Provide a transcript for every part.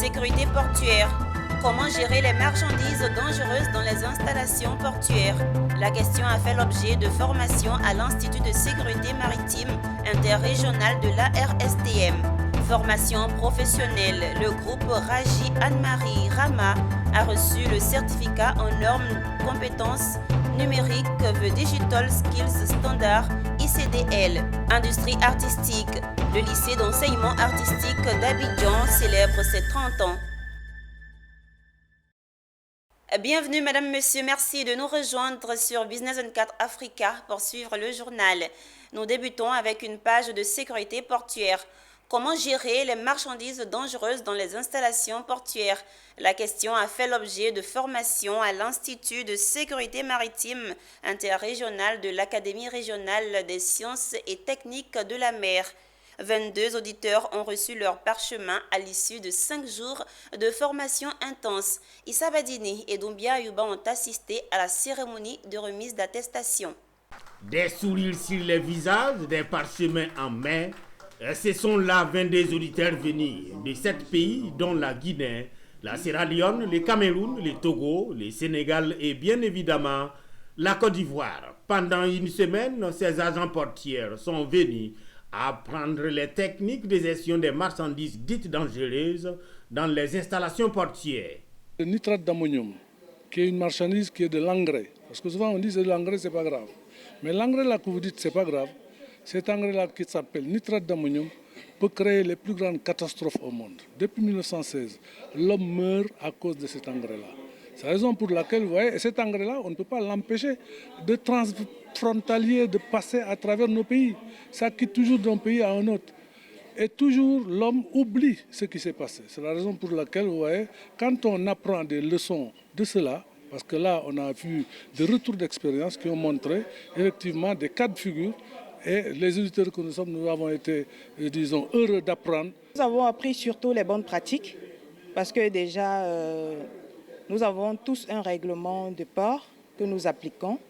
sécurité portuaire. Comment gérer les marchandises dangereuses dans les installations portuaires? La question a fait l'objet de formations à l'Institut de sécurité maritime interrégional de la RSTM. Formation professionnelle, le groupe Raji Anne-Marie Rama a reçu le certificat en normes compétences numériques The Digital Skills Standard ICDL. Industrie artistique, le lycée d'enseignement artistique d'Abidjan célèbre ses 30 ans. Bienvenue Madame, Monsieur, merci de nous rejoindre sur Business 24 Africa pour suivre le journal. Nous débutons avec une page de sécurité portuaire. Comment gérer les marchandises dangereuses dans les installations portuaires? La question a fait l'objet de formations à l'Institut de sécurité maritime interrégional de l'Académie régionale des sciences et techniques de la mer. 22 auditeurs ont reçu leur parchemin à l'issue de 5 jours de formation intense. Issa Badini et Doumbia Ayuba ont assisté à la cérémonie de remise d'attestation. Des sourires sur les visages, des parchemins en main, ce sont là 22 auditeurs venus de 7 pays, dont la Guinée, la Sierra Leone, le Cameroun, le Togo, le Sénégal et bien évidemment la Côte d'Ivoire. Pendant une semaine, ces agents portiers sont venus apprendre les techniques de gestion des marchandises dites dangereuses dans les installations portières. Le nitrate d'ammonium, qui est une marchandise qui est de l'engrais, parce que souvent on dit que l'engrais c'est pas grave, mais l'engrais là que vous dites c'est pas grave, cet engrais là qui s'appelle nitrate d'ammonium peut créer les plus grandes catastrophes au monde. Depuis 1916, l'homme meurt à cause de cet engrais là. C'est la raison pour laquelle, vous voyez, cet engrais-là, on ne peut pas l'empêcher de transfrontalier, de passer à travers nos pays. Ça quitte toujours d'un pays à un autre. Et toujours, l'homme oublie ce qui s'est passé. C'est la raison pour laquelle, vous voyez, quand on apprend des leçons de cela, parce que là, on a vu des retours d'expérience qui ont montré, effectivement, des cas de figure. Et les auditeurs que nous sommes, nous avons été, disons, heureux d'apprendre. Nous avons appris surtout les bonnes pratiques, parce que déjà... nous avons tous un règlement de port que nous appliquons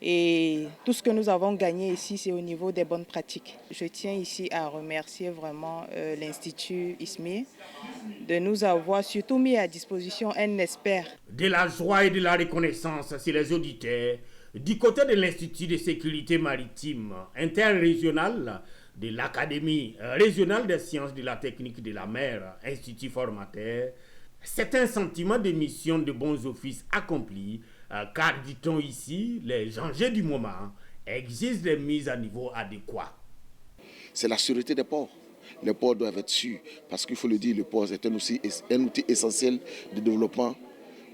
et tout ce que nous avons gagné ici, c'est au niveau des bonnes pratiques. Je tiens ici à remercier vraiment l'Institut ISMI de nous avoir surtout mis à disposition un expert. De la joie et de la reconnaissance sur les auditeurs du côté de l'Institut de sécurité maritime interrégional de l'Académie régionale des sciences de la technique de la mer, Institut formateur. C'est un sentiment de mission de bons offices accomplis, car, dit-on ici, les enjeux du moment exigent des mises à niveau adéquats. C'est la sûreté des ports. Les ports doivent être sûrs, parce qu'il faut le dire, le port est un outil essentiel de développement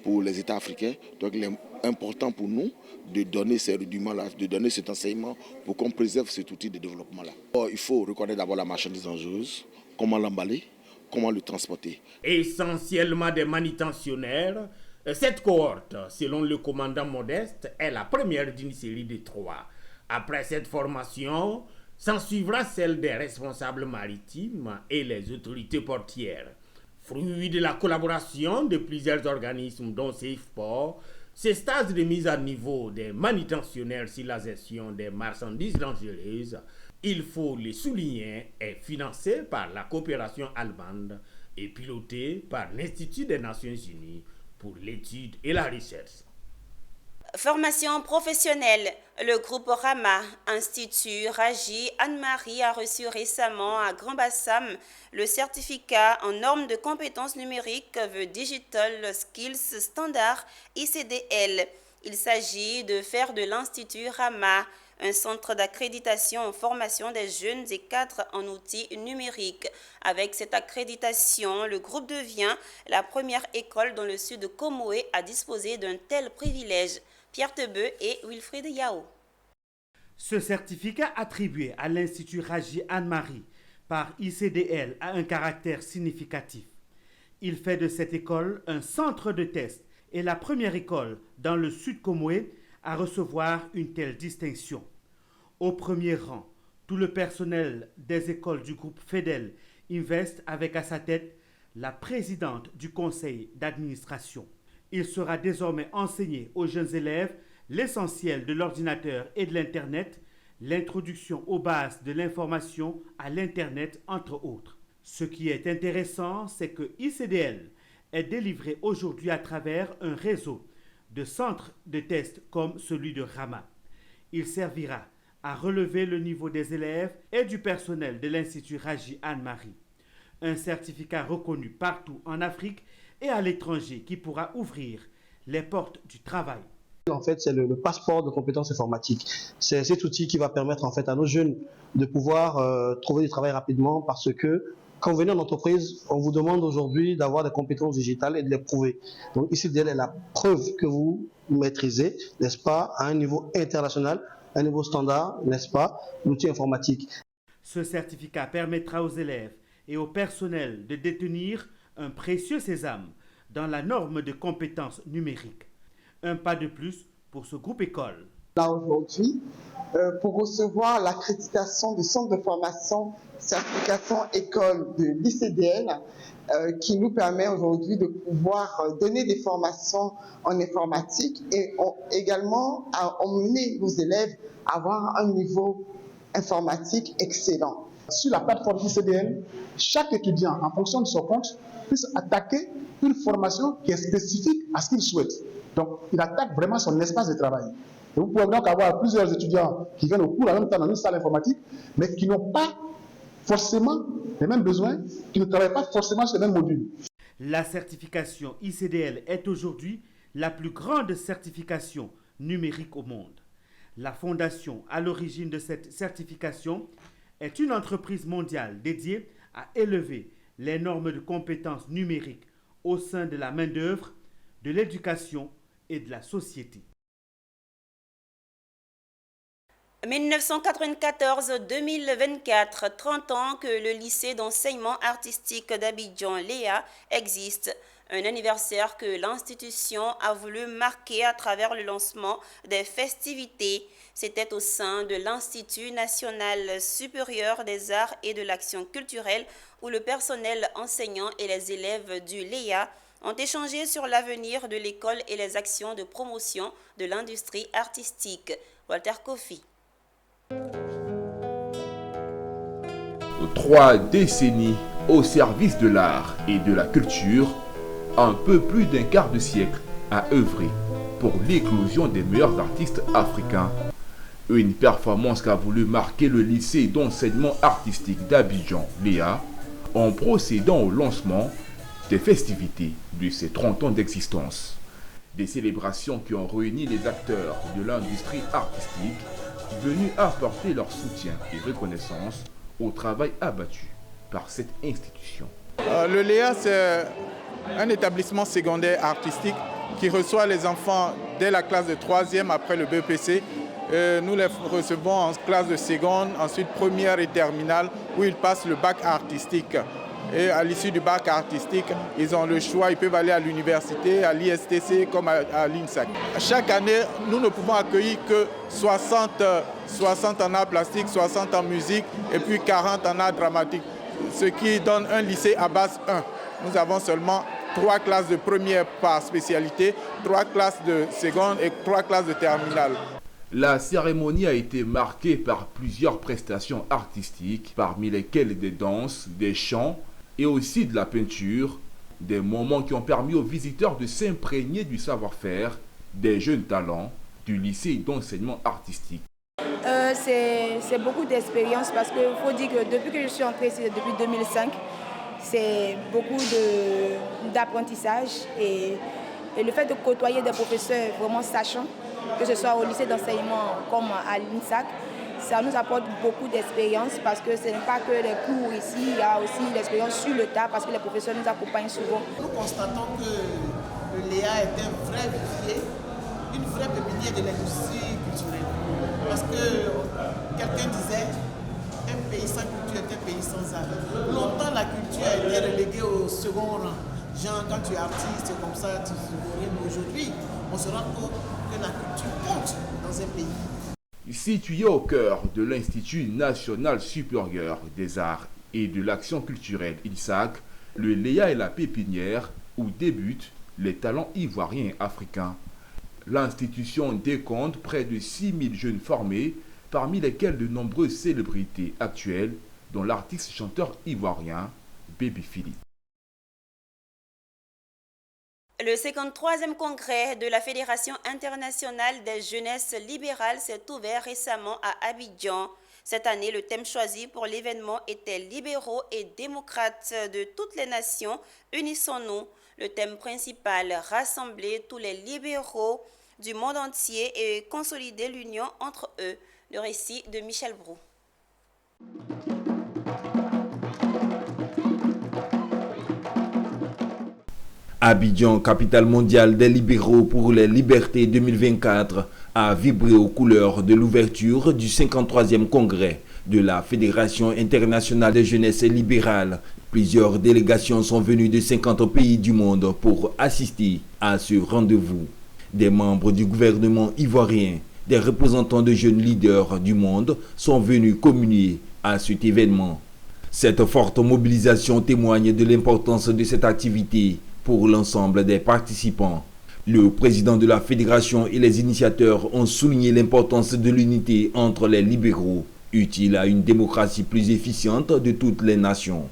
pour les États africains. Donc il est important pour nous de donner ces rudiments-là, de donner cet enseignement pour qu'on préserve cet outil de développement-là. Il faut reconnaître d'abord la marchandise dangereuse, comment l'emballer, comment le transporter. Essentiellement des manutentionnaires, cette cohorte, selon le commandant Modeste, est la première d'une série de 3. Après cette formation, s'ensuivra celle des responsables maritimes et les autorités portières. Fruit de la collaboration de plusieurs organismes dont SafePort, ce stage de mise à niveau des manutentionnaires sur la gestion des marchandises dangereuses, il faut le souligner, est financé par la coopération allemande et piloté par l'Institut des Nations Unies pour l'étude et la recherche. Formation professionnelle. Le groupe Rama, Institut Raji Anne-Marie a reçu récemment à Grand Bassam le certificat en normes de compétences numériques The Digital Skills Standard ICDL. Il s'agit de faire de l'Institut Rama un centre d'accréditation en formation des jeunes et cadres en outils numériques. Avec cette accréditation, le groupe devient la première école dans le sud de Comoé à disposer d'un tel privilège. Pierre Tebeu et Wilfried Yao. Ce certificat attribué à l'Institut Raji Anne-Marie par ICDL a un caractère significatif. Il fait de cette école un centre de test et la première école dans le sud Comoé à recevoir une telle distinction. Au premier rang, tout le personnel des écoles du groupe FEDEL Invest avec à sa tête la présidente du conseil d'administration. Il sera désormais enseigné aux jeunes élèves l'essentiel de l'ordinateur et de l'Internet, l'introduction aux bases de l'information à l'Internet, entre autres. Ce qui est intéressant, c'est que ICDL est délivré aujourd'hui à travers un réseau de centres de tests comme celui de Rama. Il servira à relever le niveau des élèves et du personnel de l'Institut Raji Anne-Marie. Un certificat reconnu partout en Afrique et à l'étranger qui pourra ouvrir les portes du travail. En fait, c'est le passeport de compétences informatiques. C'est cet outil qui va permettre en fait à nos jeunes de pouvoir trouver du travail rapidement parce que quand vous venez en entreprise, on vous demande aujourd'hui d'avoir des compétences digitales et de les prouver. Donc ici, est la preuve que vous maîtrisez, n'est-ce pas, à un niveau international, à un niveau standard, n'est-ce pas, l'outil informatique. Ce certificat permettra aux élèves et au personnel de détenir un précieux sésame dans la norme de compétences numériques. Un pas de plus pour ce groupe école. Là aujourd'hui, pour recevoir l'accréditation du centre de formation certification école de l'ICDL, qui nous permet aujourd'hui de pouvoir donner des formations en informatique et également à emmener nos élèves à avoir un niveau informatique excellent. Sur la plateforme ICDL, chaque étudiant, en fonction de son compte, puisse attaquer une formation qui est spécifique à ce qu'il souhaite. Donc, il attaque vraiment son espace de travail. Et vous pouvez donc avoir plusieurs étudiants qui viennent au cours en même temps dans une salle informatique, mais qui n'ont pas forcément les mêmes besoins, qui ne travaillent pas forcément sur les mêmes modules. La certification ICDL est aujourd'hui la plus grande certification numérique au monde. La fondation à l'origine de cette certification est une entreprise mondiale dédiée à élever les normes de compétences numériques au sein de la main-d'œuvre, de l'éducation et de la société. 1994-2024, 30 ans que le lycée d'enseignement artistique d'Abidjan, Léa, existe. Un anniversaire que l'institution a voulu marquer à travers le lancement des festivités. C'était au sein de l'Institut national supérieur des arts et de l'action culturelle où le personnel enseignant et les élèves du Léa ont échangé sur l'avenir de l'école et les actions de promotion de l'industrie artistique. Walter Kofi. 3 décennies au service de l'art et de la culture, un peu plus d'un quart de siècle à œuvrer pour l'éclosion des meilleurs artistes africains. Une performance qu'a voulu marquer le lycée d'enseignement artistique d'Abidjan, Léa, en procédant au lancement des festivités de ses 30 ans d'existence. Des célébrations qui ont réuni les acteurs de l'industrie artistique venus apporter leur soutien et reconnaissance au travail abattu par cette institution. Le Léa, c'est un établissement secondaire artistique qui reçoit les enfants dès la classe de 3e après le BEPC. Nous les recevons en classe de seconde, ensuite première et terminale, où ils passent le bac artistique. Et à l'issue du bac artistique, ils ont le choix, ils peuvent aller à l'université, à l'ISTC comme à l'INSAC. Chaque année, nous ne pouvons accueillir que 60 en arts plastiques, 60 en musique et puis 40 en arts dramatiques, ce qui donne un lycée à base 1. Nous avons seulement 3 classes de première par spécialité, 3 classes de seconde et 3 classes de terminale. La cérémonie a été marquée par plusieurs prestations artistiques, parmi lesquelles des danses, des chants et aussi de la peinture, des moments qui ont permis aux visiteurs de s'imprégner du savoir-faire des jeunes talents du lycée d'enseignement artistique. C'est beaucoup d'expérience parce qu'il faut dire que depuis que je suis entrée ici, depuis 2005, c'est beaucoup d'apprentissage et le fait de côtoyer des professeurs vraiment sachants, que ce soit au lycée d'enseignement comme à l'INSAC, ça nous apporte beaucoup d'expérience parce que ce n'est pas que les cours ici, il y a aussi l'expérience sur le tas parce que les professeurs nous accompagnent souvent. Nous constatons que le Léa est un vrai vivier, une vraie pépinière de l'industrie culturelle. Parce que quelqu'un disait, un pays sans culture est un pays sans art. Longtemps la culture a été reléguée au second rang. Genre quand tu es artiste, comme ça, tu mais aujourd'hui, on se rend compte que la culture compte dans un pays. Situé au cœur de l'Institut national supérieur des arts et de l'action culturelle INSAC, le Léa est la pépinière où débutent les talents ivoiriens et africains. L'institution décompte près de 6000 jeunes formés, parmi lesquels de nombreuses célébrités actuelles, dont l'artiste chanteur ivoirien Baby Philippe. Le 53e congrès de la Fédération internationale des jeunesses libérales s'est ouvert récemment à Abidjan. Cette année, le thème choisi pour l'événement était « Libéraux et démocrates de toutes les nations, unissons-nous ». Le thème principal, rassembler tous les libéraux du monde entier et consolider l'union entre eux. Le récit de Michel Brou. Abidjan, capitale mondiale des libéraux pour les libertés 2024, a vibré aux couleurs de l'ouverture du 53e congrès de la Fédération internationale des jeunesses libérales. Plusieurs délégations sont venues de 50 pays du monde pour assister à ce rendez-vous. Des membres du gouvernement ivoirien, des représentants de jeunes leaders du monde sont venus communier à cet événement. Cette forte mobilisation témoigne de l'importance de cette activité pour l'ensemble des participants. Le président de la fédération et les initiateurs ont souligné l'importance de l'unité entre les libéraux, utile à une démocratie plus efficiente de toutes les nations.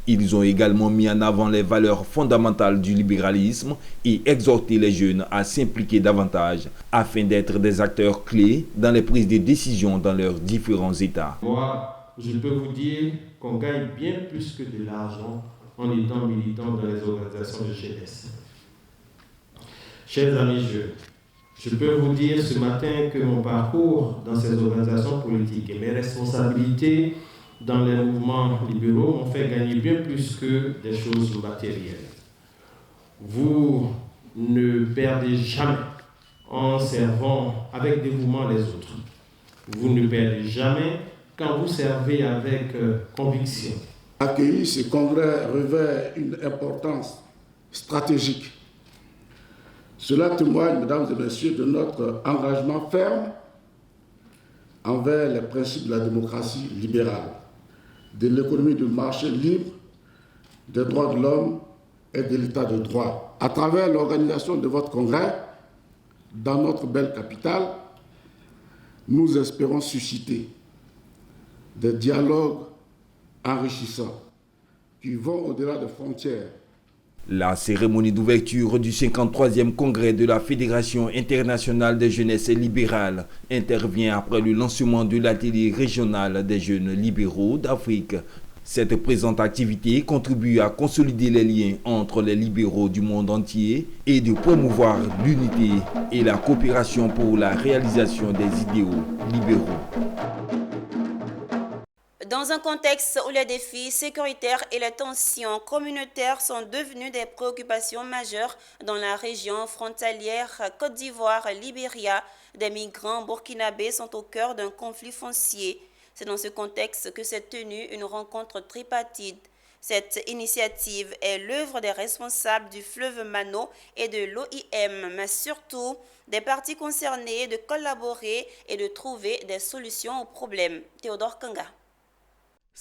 Ils ont également mis en avant les valeurs fondamentales du libéralisme et exhorté les jeunes à s'impliquer davantage afin d'être des acteurs clés dans les prises de décision dans leurs différents États. Moi, je peux vous dire qu'on gagne bien plus que de l'argent en étant militant dans les organisations de jeunesse. Chers amis jeunes, je peux vous dire ce matin que mon parcours dans ces organisations politiques et mes responsabilités dans les mouvements libéraux m'ont fait gagner bien plus que des choses matérielles. Vous ne perdez jamais en servant avec dévouement les autres. Vous ne perdez jamais quand vous servez avec conviction. Accueillir ce congrès revêt une importance stratégique. Cela témoigne, mesdames et messieurs, de notre engagement ferme envers les principes de la démocratie libérale, de l'économie de marché libre, des droits de l'homme et de l'état de droit. À travers l'organisation de votre congrès, dans notre belle capitale, nous espérons susciter des dialogues enrichissants qui vont au-delà des frontières. La cérémonie d'ouverture du 53e congrès de la Fédération internationale des jeunesses libérales intervient après le lancement de l'atelier régional des jeunes libéraux d'Afrique. Cette présente activité contribue à consolider les liens entre les libéraux du monde entier et de promouvoir l'unité et la coopération pour la réalisation des idéaux libéraux. Dans un contexte où les défis sécuritaires et les tensions communautaires sont devenus des préoccupations majeures dans la région frontalière Côte d'Ivoire-Libéria, des migrants burkinabés sont au cœur d'un conflit foncier. C'est dans ce contexte que s'est tenue une rencontre tripartite. Cette initiative est l'œuvre des responsables du fleuve Mano et de l'OIM, mais surtout des parties concernées de collaborer et de trouver des solutions aux problèmes. Théodore Kanga.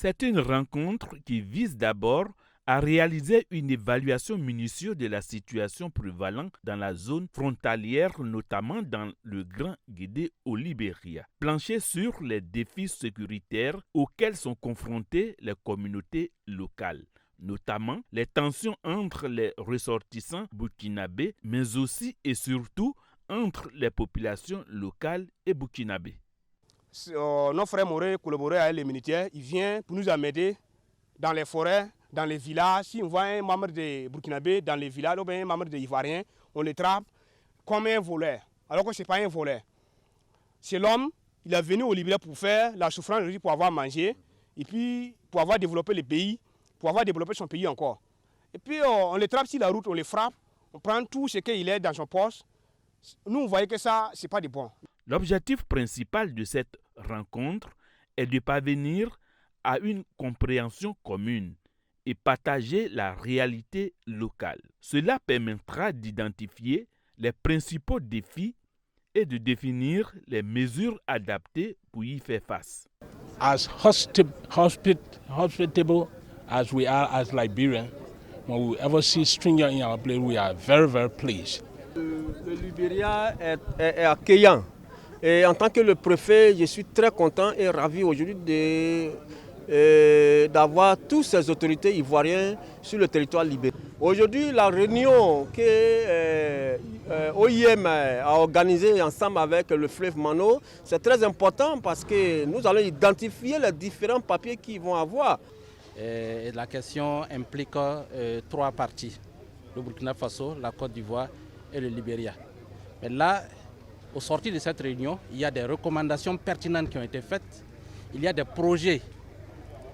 C'est une rencontre qui vise d'abord à réaliser une évaluation minutieuse de la situation prévalente dans la zone frontalière, notamment dans le Grand Guédé au Libéria. Plancher sur les défis sécuritaires auxquels sont confrontées les communautés locales, notamment les tensions entre les ressortissants burkinabés, mais aussi et surtout entre les populations locales et burkinabés. Nos frères Moré collaborent avec les militaires, ils viennent pour nous amener dans les forêts, dans les villages. Si on voit un membre de Burkinabé dans les villages ou bien un membre de Ivoirien, on le trappe comme un voleur, alors que ce n'est pas un voleur. C'est l'homme, il est venu au Libéria pour faire la souffrance, pour avoir mangé, et puis pour avoir développé le pays, pour avoir développé son pays encore. Et puis on le trappe sur la route, on le frappe, on prend tout ce qu'il est dans son poste. Nous, on voyait que ça, ce n'est pas du bon. L'objectif principal de cette rencontre est de parvenir à une compréhension commune et partager la réalité locale. Cela permettra d'identifier les principaux défis et de définir les mesures adaptées pour y faire face. As hospitable as we are as Liberians, when we ever see strangers in our place, we are very, very pleased. Le Libéria est accueillant. Et en tant que le préfet, je suis très content et ravi aujourd'hui d'avoir toutes ces autorités ivoiriennes sur le territoire libéré. Aujourd'hui, la réunion que OIM a organisée ensemble avec le fleuve Mano, c'est très important parce que nous allons identifier les différents papiers qu'ils vont avoir. Et la question implique 3 parties, le Burkina Faso, la Côte d'Ivoire et le Libéria. Mais là, au sortir de cette réunion, il y a des recommandations pertinentes qui ont été faites, il y a des projets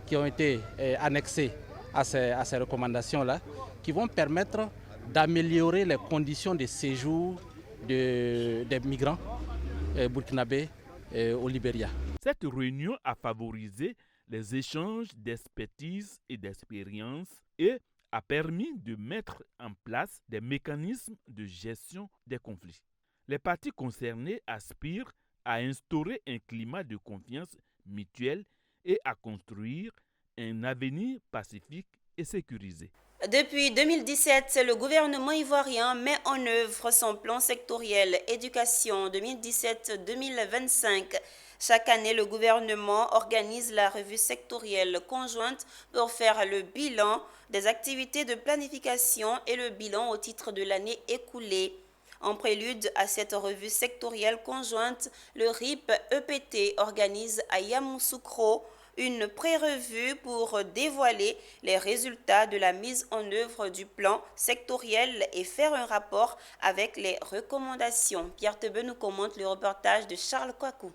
qui ont été annexés à ces recommandations-là, qui vont permettre d'améliorer les conditions de séjour des migrants burkinabés au Libéria. Cette réunion a favorisé les échanges d'expertise et d'expérience et a permis de mettre en place des mécanismes de gestion des conflits. Les parties concernées aspirent à instaurer un climat de confiance mutuelle et à construire un avenir pacifique et sécurisé. Depuis 2017, le gouvernement ivoirien met en œuvre son plan sectoriel éducation 2017-2025. Chaque année, le gouvernement organise la revue sectorielle conjointe pour faire le bilan des activités de planification et le bilan au titre de l'année écoulée. En prélude à cette revue sectorielle conjointe, le RIP-EPT organise à Yamoussoukro une pré-revue pour dévoiler les résultats de la mise en œuvre du plan sectoriel et faire un rapport avec les recommandations. Pierre Tebe nous commente le reportage de Charles Kouakou.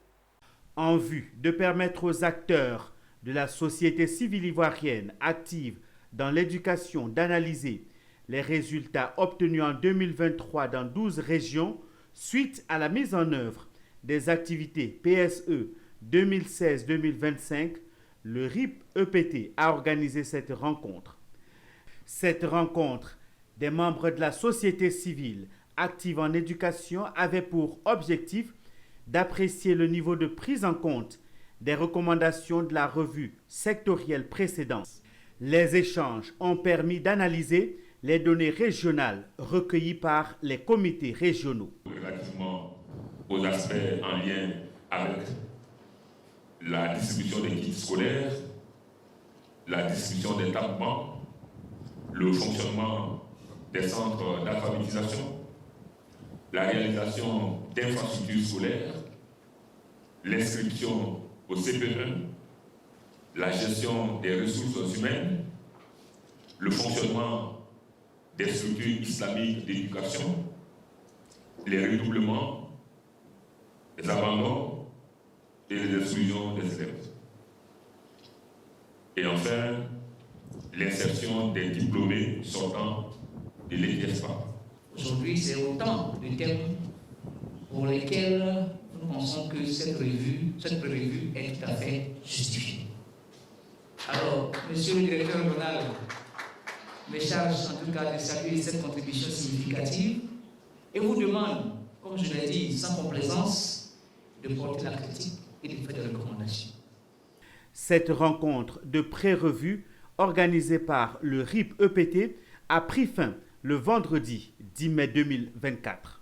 En vue de permettre aux acteurs de la société civile ivoirienne active dans l'éducation d'analyser les résultats obtenus en 2023 dans 12 régions suite à la mise en œuvre des activités PSE 2016-2025, le RIP-EPT a organisé cette rencontre. Cette rencontre des membres de la société civile active en éducation avait pour objectif d'apprécier le niveau de prise en compte des recommandations de la revue sectorielle précédente. Les échanges ont permis d'analyser les données régionales recueillies par les comités régionaux. Relativement aux aspects en lien avec la distribution des kits scolaires, la distribution des tapements, le fonctionnement des centres d'alphabétisation, la réalisation d'infrastructures scolaires, l'inscription au CPE, la gestion des ressources humaines, le fonctionnement des structures islamiques d'éducation, les redoublements, les abandons et les exclusions des élèves. Et enfin, l'insertion des diplômés sortant de l'ETSPA. Aujourd'hui, c'est autant de thèmes pour lesquels nous pensons que cette revue est tout à fait justifiée. Alors, monsieur le directeur régional, me charge en tout cas de saluer cette contribution significative et vous demande, comme je l'ai dit, sans complaisance, de porter la critique et de faire des recommandations. Cette rencontre de pré-revue organisée par le RIP-EPT a pris fin le vendredi 10 mai 2024.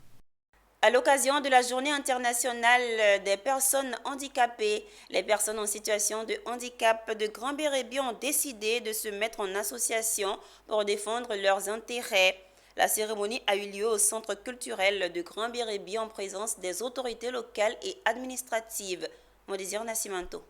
À l'occasion de la Journée internationale des personnes handicapées, les personnes en situation de handicap de Grand-Bérébi ont décidé de se mettre en association pour défendre leurs intérêts. La cérémonie a eu lieu au centre culturel de Grand-Bérébi en présence des autorités locales et administratives. Modésir Nascimento.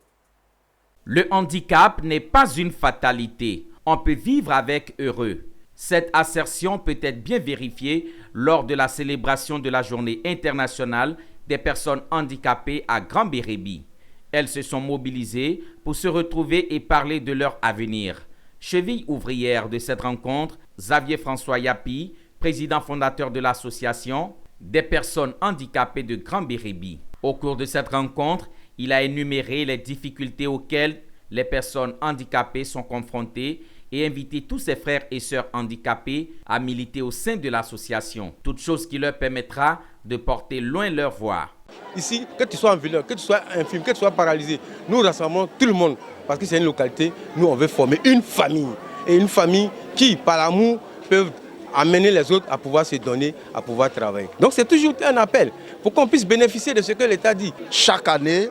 Le handicap n'est pas une fatalité. On peut vivre avec heureux. Cette assertion peut être bien vérifiée lors de la célébration de la Journée internationale des personnes handicapées à Grand-Bérébi. Elles se sont mobilisées pour se retrouver et parler de leur avenir. Cheville ouvrière de cette rencontre, Xavier François Yapi, président fondateur de l'association des personnes handicapées de Grand-Bérébi. Au cours de cette rencontre, il a énuméré les difficultés auxquelles les personnes handicapées sont confrontées et invité tous ses frères et sœurs handicapés à militer au sein de l'association. Toute chose qui leur permettra de porter loin leur voix. Ici, que tu sois en violeur, que tu sois infirme, que tu sois paralysé, nous rassemblons tout le monde parce que c'est une localité. Nous, on veut former une famille. Et une famille qui, par l'amour, peut amener les autres à pouvoir se donner, à pouvoir travailler. Donc c'est toujours un appel pour qu'on puisse bénéficier de ce que l'État dit. Chaque année,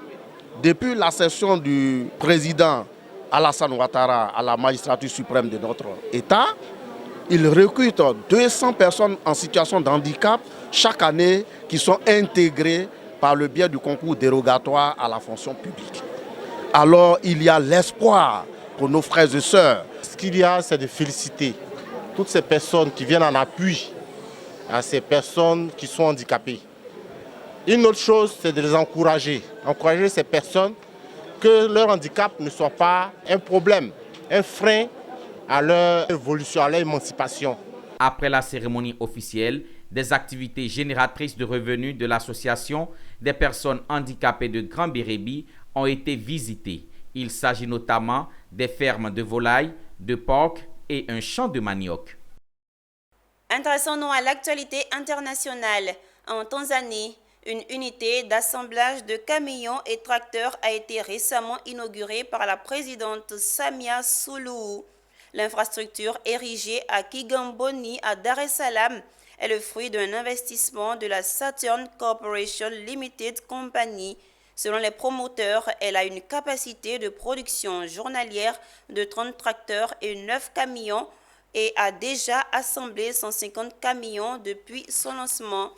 depuis l'accession du président Alassane Ouattara à la magistrature suprême de notre État. Il recrute 200 personnes en situation de handicap chaque année qui sont intégrées par le biais du concours dérogatoire à la fonction publique. Alors il y a l'espoir pour nos frères et sœurs. Ce qu'il y a, c'est de féliciter toutes ces personnes qui viennent en appui à ces personnes qui sont handicapées. Une autre chose, c'est de les encourager. Encourager ces personnes que leur handicap ne soit pas un problème, un frein à leur évolution, à leur émancipation. Après la cérémonie officielle, des activités génératrices de revenus de l'association des personnes handicapées de Grand Bérébi ont été visitées. Il s'agit notamment des fermes de volailles, de porcs et un champ de manioc. Intéressons-nous à l'actualité internationale. En Tanzanie, une unité d'assemblage de camions et tracteurs a été récemment inaugurée par la présidente Samia Suluhu. L'infrastructure érigée à Kigamboni, à Dar es Salaam, est le fruit d'un investissement de la Saturn Corporation Limited Company. Selon les promoteurs, elle a une capacité de production journalière de 30 tracteurs et 9 camions et a déjà assemblé 150 camions depuis son lancement.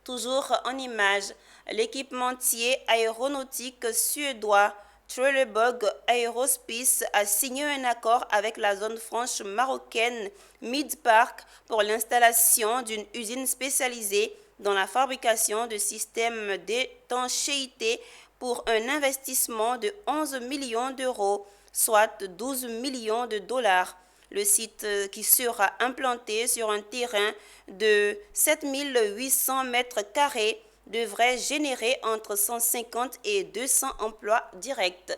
Toujours en image, l'équipementier aéronautique suédois Trelleborg Aerospace a signé un accord avec la zone franche marocaine Midpark pour l'installation d'une usine spécialisée dans la fabrication de systèmes d'étanchéité pour un investissement de 11 millions d'euros, soit 12 millions de dollars. Le site qui sera implanté sur un terrain de 7800 mètres carrés devrait générer entre 150 et 200 emplois directs.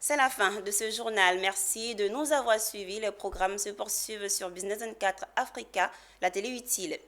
C'est la fin de ce journal. Merci de nous avoir suivis. Les programmes se poursuivent sur Business 24 Africa, la télé utile.